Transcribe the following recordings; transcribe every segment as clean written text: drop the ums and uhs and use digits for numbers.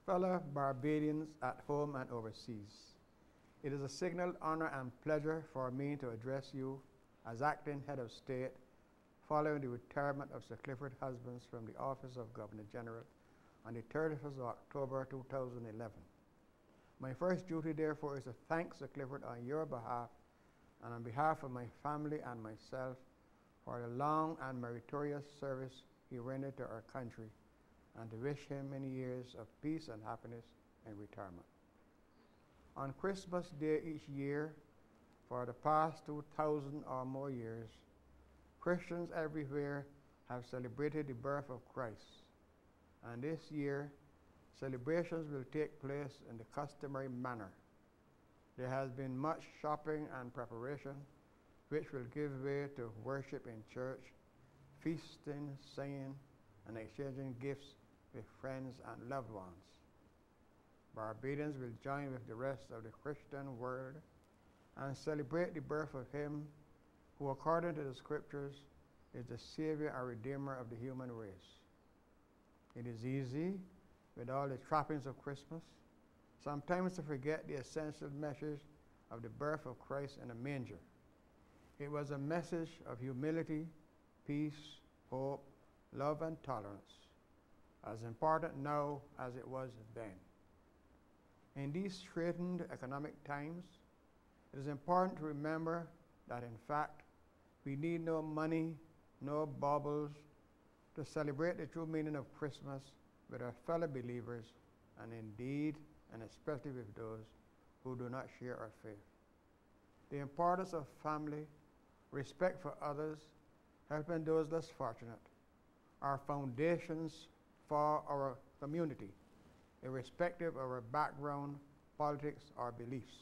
Fellow Barbadians at home and overseas, it is a signal honor and pleasure for me to address you as acting head of state following the retirement of Sir Clifford Husbands from the office of Governor General on the 31st of October 2011. My first duty, therefore, is to thank Sir Clifford on your behalf and on behalf of my family and myself for the long and meritorious service he rendered to our country, and to wish him many years of peace and happiness in retirement. On Christmas Day each year, for the past 2,000 or more years, Christians everywhere have celebrated the birth of Christ, and this year, celebrations will take place in the customary manner. There has been much shopping and preparation, which will give way to worship in church, feasting, singing, and exchanging gifts with friends and loved ones. Barbadians will join with the rest of the Christian world and celebrate the birth of him who, according to the scriptures, is the Savior and Redeemer of the human race. It is easy, with all the trappings of Christmas, sometimes to forget the essential message of the birth of Christ in a manger. It was a message of humility, peace, hope, love, and tolerance, as important now as it was then. In these straitened economic times, it is important to remember that, in fact, we need no money, no baubles, to celebrate the true meaning of Christmas with our fellow believers, and indeed, and especially with those who do not share our faith. The importance of family, respect for others, helping those less fortunate, are foundations for our community, irrespective of our background, politics, or beliefs.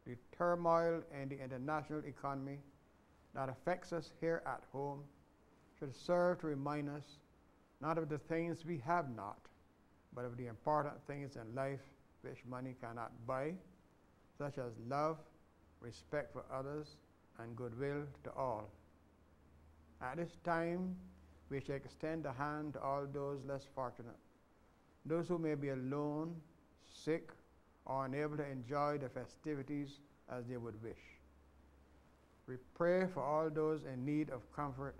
The turmoil in the international economy that affects us here at home should serve to remind us not of the things we have not, but of the important things in life which money cannot buy, such as love, respect for others, and goodwill to all. At this time, we should extend a hand to all those less fortunate, those who may be alone, sick, or unable to enjoy the festivities as they would wish. We pray for all those in need of comfort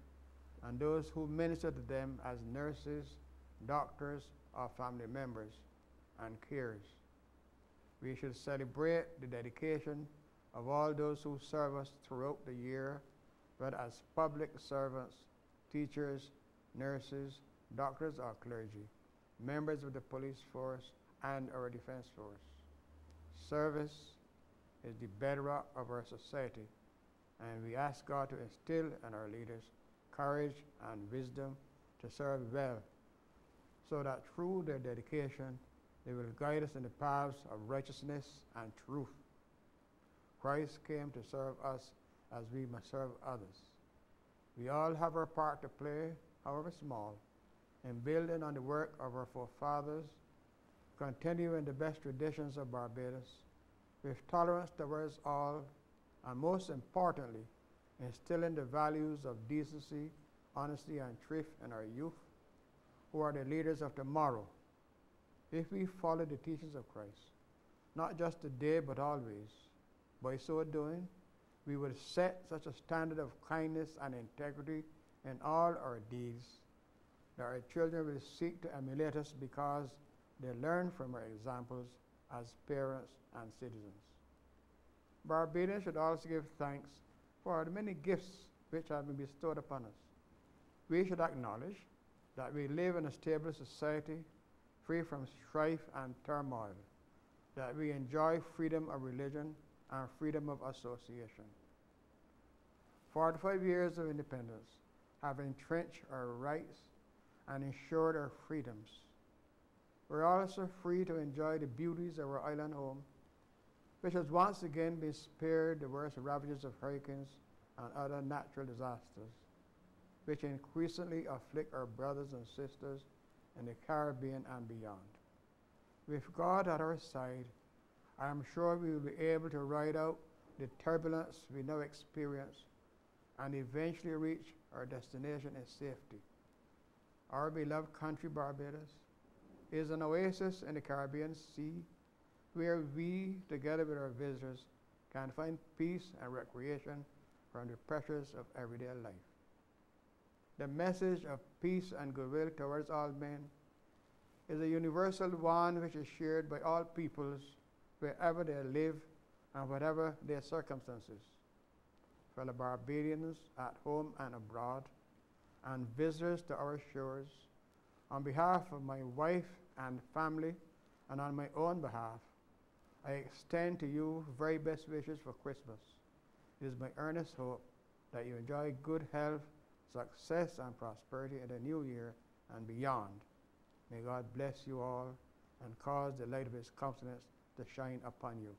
and those who minister to them as nurses, doctors, or family members and carers. We should celebrate the dedication of all those who serve us throughout the year, whether as public servants, teachers, nurses, doctors, or clergy, members of the police force and our defense force. Service is the bedrock of our society, and we ask God to instill in our leaders courage and wisdom to serve well, so that through their dedication, they will guide us in the paths of righteousness and truth. Christ came to serve us as we must serve others. We all have our part to play, however small, in building on the work of our forefathers, continuing the best traditions of Barbados, with tolerance towards all, and most importantly, instilling the values of decency, honesty, and truth in our youth, who are the leaders of tomorrow. If we follow the teachings of Christ, not just today but always, by so doing, we will set such a standard of kindness and integrity in all our deeds that our children will seek to emulate us because they learn from our examples as parents and citizens. Barbadians should also give thanks for the many gifts which have been bestowed upon us. We should acknowledge that we live in a stable society free from strife and turmoil, that we enjoy freedom of religion and freedom of association. 45 years of independence have entrenched our rights and ensured our freedoms. We're also free to enjoy the beauties of our island home, which has once again been spared the worst ravages of hurricanes and other natural disasters, which increasingly afflict our brothers and sisters in the Caribbean and beyond. With God at our side, I am sure we will be able to ride out the turbulence we now experience and eventually reach our destination in safety. Our beloved country, Barbados, is an oasis in the Caribbean Sea where we, together with our visitors, can find peace and recreation from the pressures of everyday life. The message of peace and goodwill towards all men is a universal one which is shared by all peoples wherever they live and whatever their circumstances. Fellow Barbadians at home and abroad, and visitors to our shores, on behalf of my wife and family, and on my own behalf, I extend to you very best wishes for Christmas. It is my earnest hope that you enjoy good health, success, and prosperity in the new year and beyond. May God bless you all and cause the light of his countenance to shine upon you.